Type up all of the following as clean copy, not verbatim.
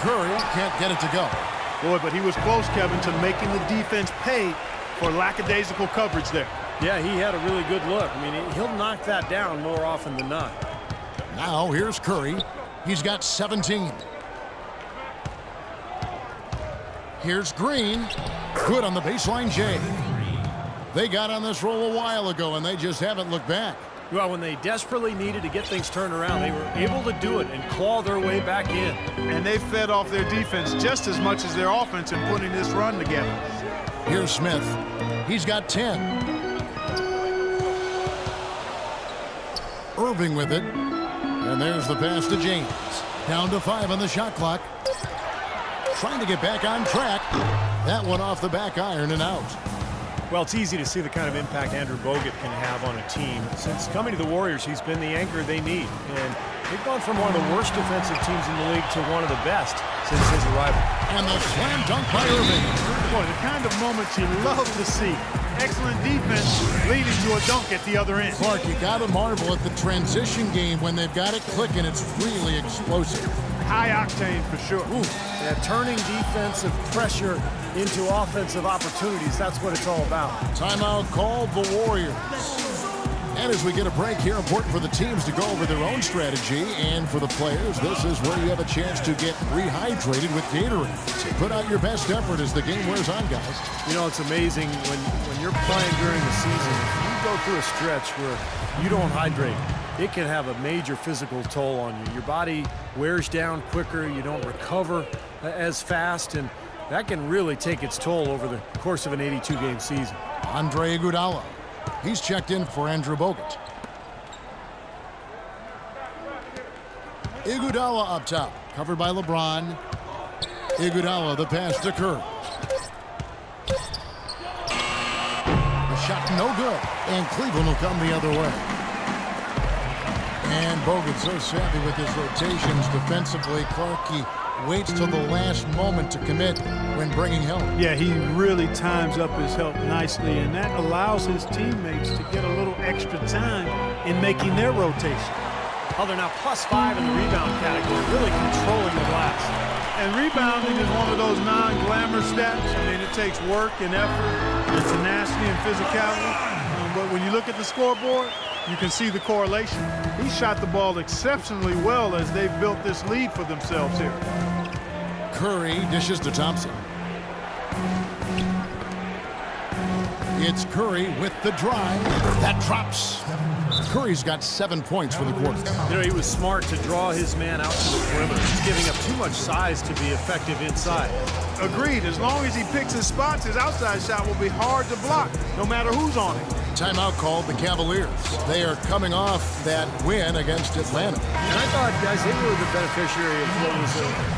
Curry can't get it to go. Boy, but he was close, Kevin, to making the defense pay for lackadaisical coverage there. Yeah, he had a really good look. I mean, he'll knock that down more often than not. Now here's Curry. He's got 17. Here's Green. Good on the baseline, Jay. They got on this roll a while ago, and they just haven't looked back. Well, when they desperately needed to get things turned around, they were able to do it and claw their way back in. And they fed off their defense just as much as their offense in putting this run together. Here's Smith. He's got 10. Irving with it. And there's the pass to James. Down to 5 on the shot clock. Trying to get back on track. That one off the back iron and out. Well, it's easy to see the kind of impact Andrew Bogut can have on a team. Since coming to the Warriors, he's been the anchor they need. And they've gone from one of the worst defensive teams in the league to one of the best since his arrival. And the slam dunk by Irving. Boy, the kind of moments you love to see. Excellent defense leading to a dunk at the other end. Clark, you got to marvel at the transition game. When they've got it clicking, it's really explosive. High octane for sure. Yeah, turning defensive pressure into offensive opportunities. That's what it's all about. Timeout called the Warriors. And as we get a break here, important for the teams to go over their own strategy. And for the players, this is where you have a chance to get rehydrated with Gatorade. So put out your best effort as the game wears on, guys. You know, it's amazing when you're playing during the season, if you go through a stretch where you don't hydrate, it can have a major physical toll on you. Your body wears down quicker, you don't recover as fast, and that can really take its toll over the course of an 82-game season. Andre Iguodala. He's checked in for Andrew Bogut. Iguodala up top, covered by LeBron. Iguodala, the pass to Curry. The shot no good, and Cleveland will come the other way. And Bogut so savvy with his rotations defensively. Clark, he waits till the last moment to commit when bringing help. Yeah, he really times up his help nicely, and that allows his teammates to get a little extra time in making their rotation. Oh, they're now +5 in the rebound category, really controlling the glass. And rebounding is one of those non-glamour stats. I mean, it takes work and effort and tenacity and physicality. But when you look at the scoreboard, you can see the correlation. He shot the ball exceptionally well as they've built this lead for themselves here. Curry dishes to Thompson. It's Curry with the drive. That drops. Curry's got 7 points for the quarter. You know, he was smart to draw his man out to the perimeter. He's giving up too much size to be effective inside. Agreed. As long as he picks his spots, his outside shot will be hard to block, no matter who's on it. Timeout called the Cavaliers. They are coming off that win against Atlanta. And I thought, guys, they were the beneficiary of what was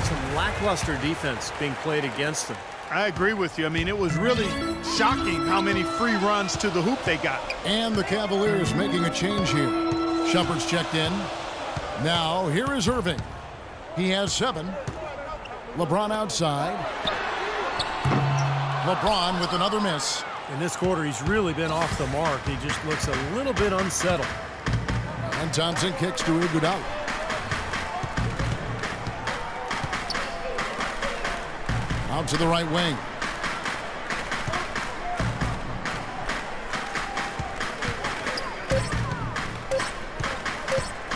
some lackluster defense being played against them. I agree with you. I mean, it was really shocking how many free runs to the hoop they got. And the Cavaliers making a change here. Shumpert's checked in. Now, here is Irving. He has 7. LeBron outside. LeBron with another miss. In this quarter, he's really been off the mark. He just looks a little bit unsettled. And Thompson kicks to Iguodala. Out to the right wing.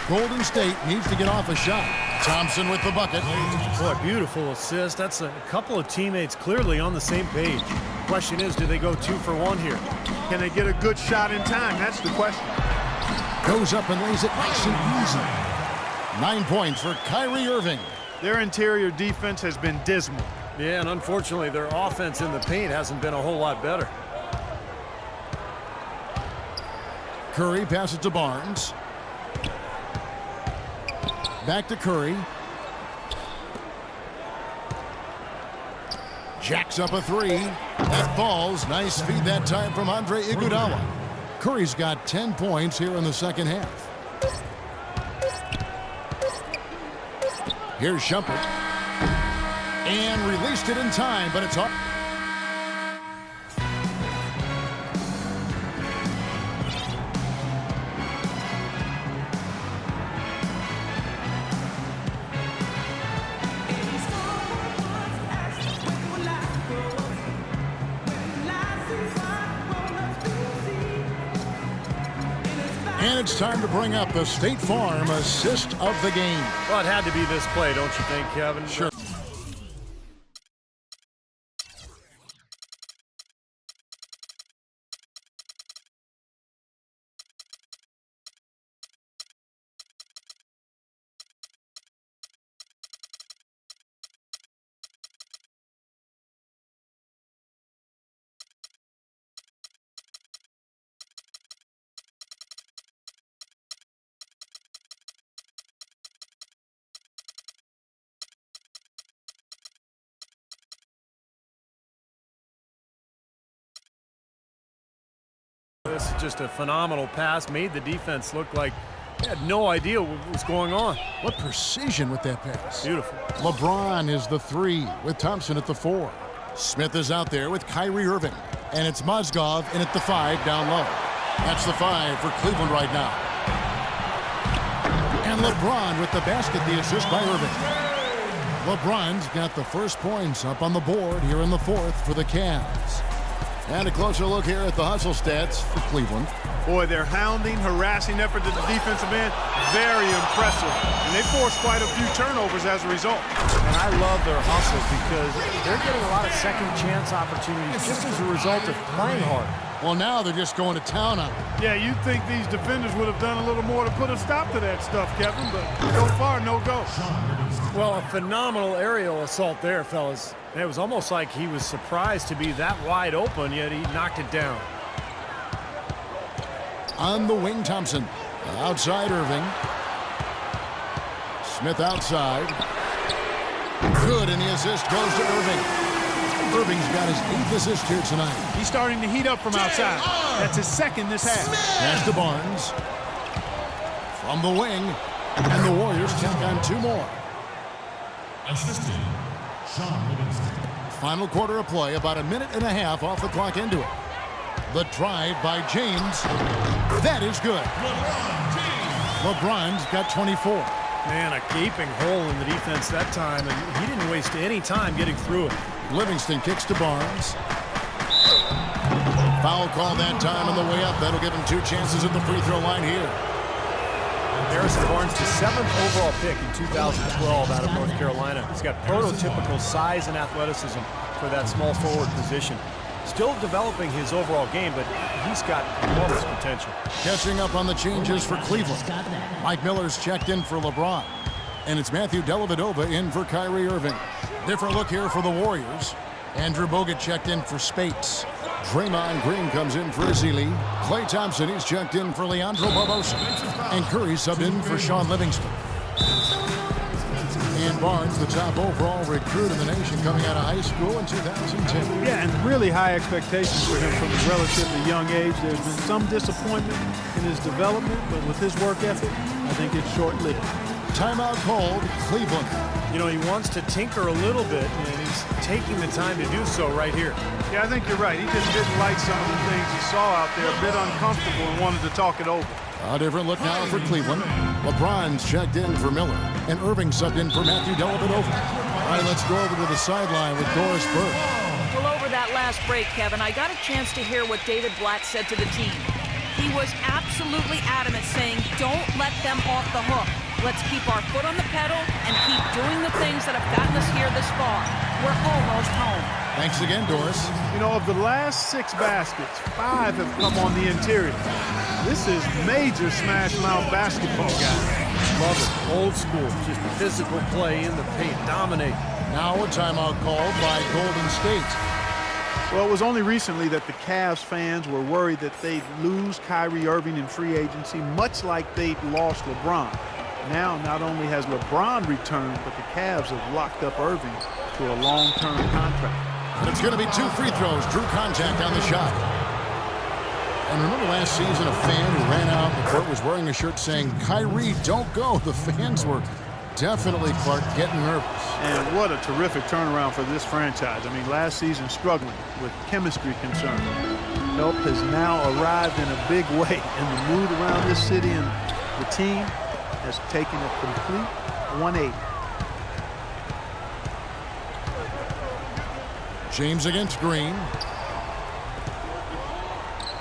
Golden State needs to get off a shot. Thompson with the bucket. Boy, beautiful assist. That's a couple of teammates clearly on the same page. Question is, do they go 2 for 1 here? Can they get a good shot in time? That's the question. Goes up and lays it nice and easy. 9 points for Kyrie Irving. Their interior defense has been dismal. Yeah, and unfortunately, their offense in the paint hasn't been a whole lot better. Curry passes to Barnes. Back to Curry. Jacks up a 3. That falls. Nice feed that time from Andre Iguodala. Curry's got 10 points here in the second half. Here's Shumpert. And released it in time, but it's off. And it's time to bring up the State Farm assist of the game. Well, it had to be this play, don't you think, Kevin? Sure. This is just a phenomenal pass. Made the defense look like they had no idea what was going on. What precision with that pass. Beautiful. LeBron is the 3 with Thompson at the 4. Smith is out there with Kyrie Irving. And it's Mozgov in at the 5 down low. That's the 5 for Cleveland right now. And LeBron with the basket, the assist by Irving. LeBron's got the first points up on the board here in the 4th for the Cavs. And a closer look here at the hustle stats for Cleveland. Boy, their hounding, harassing effort to the defensive end, very impressive. And they forced quite a few turnovers as a result. And I love their hustle because they're getting a lot of second chance opportunities just as a result of playing hard. Well, now they're just going to town on it. Yeah, you'd think these defenders would have done a little more to put a stop to that stuff, Kevin, but so far, no go. Well, a phenomenal aerial assault there, fellas. It was almost like he was surprised to be that wide open, yet he knocked it down. On the wing, Thompson. Outside, Irving. Smith outside. Good, and the assist goes to Irving. Irving's got his 8th assist here tonight. He's starting to heat up from outside. That's his 2nd this half. Pass to Barnes. From the wing. And the Warriors tack on 2 more. Assistant, Sean Livingston. Final quarter of play, about a minute and a half off the clock into it. The drive by James. That is good. LeBron's got 24. Man, a gaping hole in the defense that time, and he didn't waste any time getting through it. Livingston kicks to Barnes. Foul call that time on the way up. That'll give him 2 chances at the free throw line here. Harrison Barnes, the 7th overall pick in 2012 out of North Carolina. He's got prototypical size and athleticism for that small forward position. Still developing his overall game, but he's got enormous potential. Catching up on the changes for Cleveland. Mike Miller's checked in for LeBron. And it's Matthew Dellavedova in for Kyrie Irving. Different look here for the Warriors. Andrew Bogut checked in for Spates. Draymond Green comes in for Azili. Klay Thompson, he's checked in for Leandro Barbosa. And Curry subbed in for Sean Livingston. And Barnes, the top overall recruit in the nation coming out of high school in 2010. Yeah, and really high expectations for him from a relatively young age. There's been some disappointment in his development, but with his work ethic, I think it's short-lived. Timeout called, Cleveland. You know, he wants to tinker a little bit, and he's taking the time to do so right here. Yeah, I think you're right. He just didn't like some of the things he saw out there, a bit uncomfortable, and wanted to talk it over. A different look now for Cleveland. LeBron's checked in for Miller, and Irving subbed in for Matthew Dellavedova. All right, let's go over to the sideline with Doris Burke. Well, over that last break, Kevin, I got a chance to hear what David Blatt said to the team. He was absolutely adamant, saying, don't let them off the hook. Let's keep our foot on the pedal and keep doing the things that have gotten us here this far. We're almost home. Thanks again, Doris. You know, of the last 6 baskets, 5 have come on the interior. This is major smash mouth basketball, guys. Love it. Old school. Just physical play in the paint. Dominate. Now a timeout called by Golden State. Well, it was only recently that the Cavs fans were worried that they'd lose Kyrie Irving in free agency, much like they'd lost LeBron. Now, not only has LeBron returned, but the Cavs have locked up Irving to a long-term contract. And it's going to be 2 free throws. Drew contact on the shot. And remember last season, a fan who ran out on the court was wearing a shirt saying, Kyrie, don't go. The fans were definitely, Clark, getting nervous. And what a terrific turnaround for this franchise. I mean, last season struggling with chemistry concerns. Help has now arrived in a big way, and the mood around this city and the team has taken a complete 180. James against Green.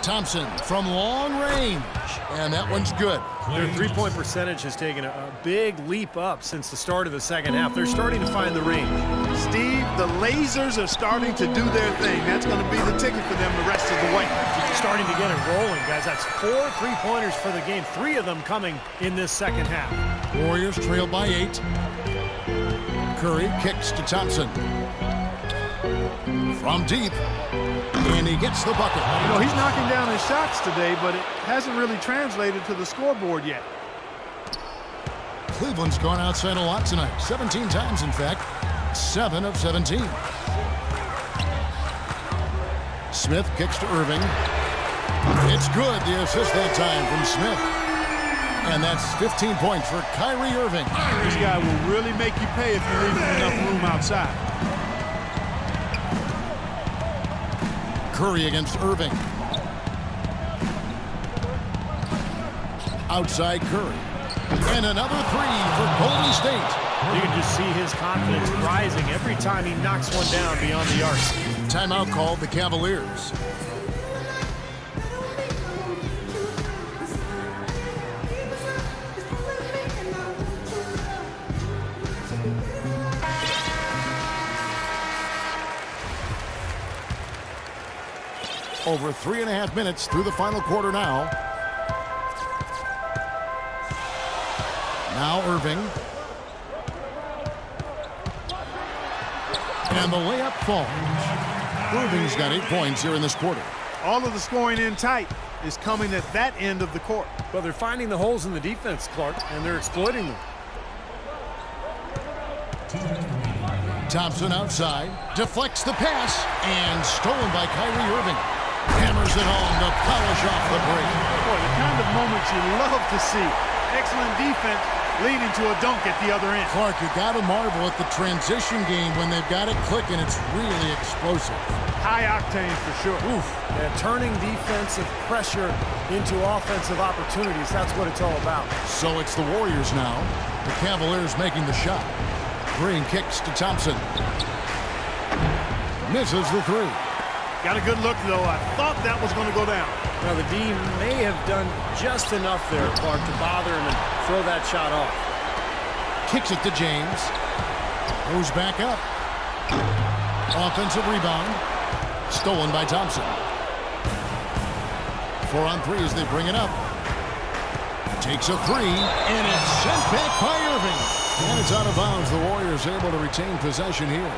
Thompson from long range, and that one's good. Their three-point percentage has taken a big leap up since the start of the second half. They're starting to find the range. Steve, the lasers are starting to do their thing. That's going to be the ticket for them the rest of the way. Starting to get it rolling, guys. That's 4 3-pointers for the game. 3 of them coming in this second half. Warriors trail by 8. Curry kicks to Thompson. From deep, and he gets the bucket. You know, he's knocking down his shots today, but it hasn't really translated to the scoreboard yet. Cleveland's gone outside a lot tonight. 17 times, in fact. 7 of 17. Smith kicks to Irving. It's good. The assist that time from Smith. And that's 15 points for Kyrie Irving. This guy will really make you pay if you leave him enough room outside. Curry against Irving. Outside Curry. And another 3 for Golden State. You can just see his confidence rising every time he knocks one down beyond the arc. Timeout called the Cavaliers. Over 3.5 minutes through the final quarter now. Now Irving. And the layup falls. Irving's got 8 points here in this quarter. All of the scoring in tight is coming at that end of the court. Well, they're finding the holes in the defense, Clark, and they're exploiting them. Thompson outside, deflects the pass, and stolen by Kyrie Irving. Hammers it home to polish off the break. Boy, the kind of moments you love to see. Excellent defense leading to a dunk at the other end. Clark, you got to marvel at the transition game when they've got it clicking. It's really explosive. High octane for sure. Oof. Yeah, turning defensive pressure into offensive opportunities. That's what it's all about. So it's the Warriors now. The Cavaliers making the shot. Green kicks to Thompson. Misses the 3. Got a good look, though. I thought that was going to go down. Now, the D may have done just enough there, Clark, to bother him and throw that shot off. Kicks it to James. Moves back up. Offensive rebound. Stolen by Thompson. 4 on 3 as they bring it up. Takes a 3, and it's sent back by Irving. And it's out of bounds. The Warriors able to retain possession here.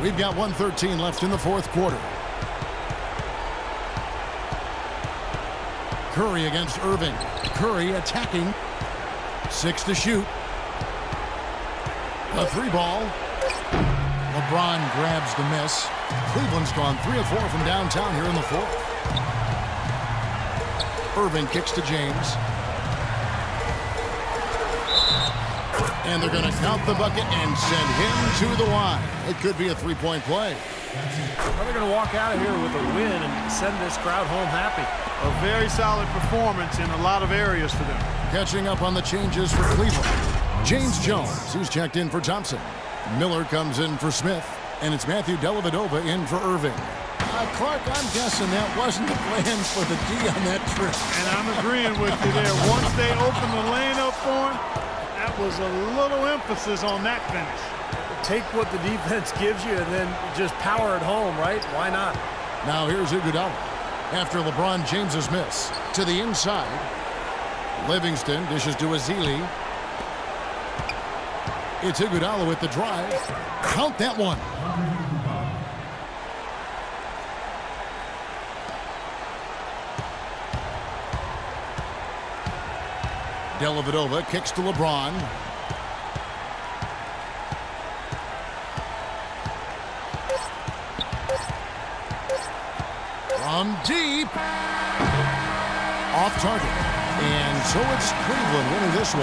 We've got 1:13 left in the fourth quarter. Curry against Irving. Curry attacking. 6 to shoot. The 3 ball. LeBron grabs the miss. Cleveland's gone 3 of 4 from downtown here in the fourth. Irving kicks to James. And they're going to count the bucket and send him to the line. It could be a 3-point play. Well, they're going to walk out of here with a win and send this crowd home happy. A very solid performance in a lot of areas for them. Catching up on the changes for Cleveland. James Jones, who's checked in for Thompson. Miller comes in for Smith. And it's Matthew Dellavedova in for Irving. Clark, I'm guessing that wasn't the plan for the D on that trip. And I'm agreeing with you there. Once they opened the lane up for him, that was a little emphasis on that finish. Take what the defense gives you and then just power it home, right? Why not? Now here's Iguodala. After LeBron James's miss. To the inside. Livingston dishes to Azili. It's Iguodala with the drive. Count that one. Dellavedova kicks to LeBron. From deep. Off target. And so it's Cleveland winning this one.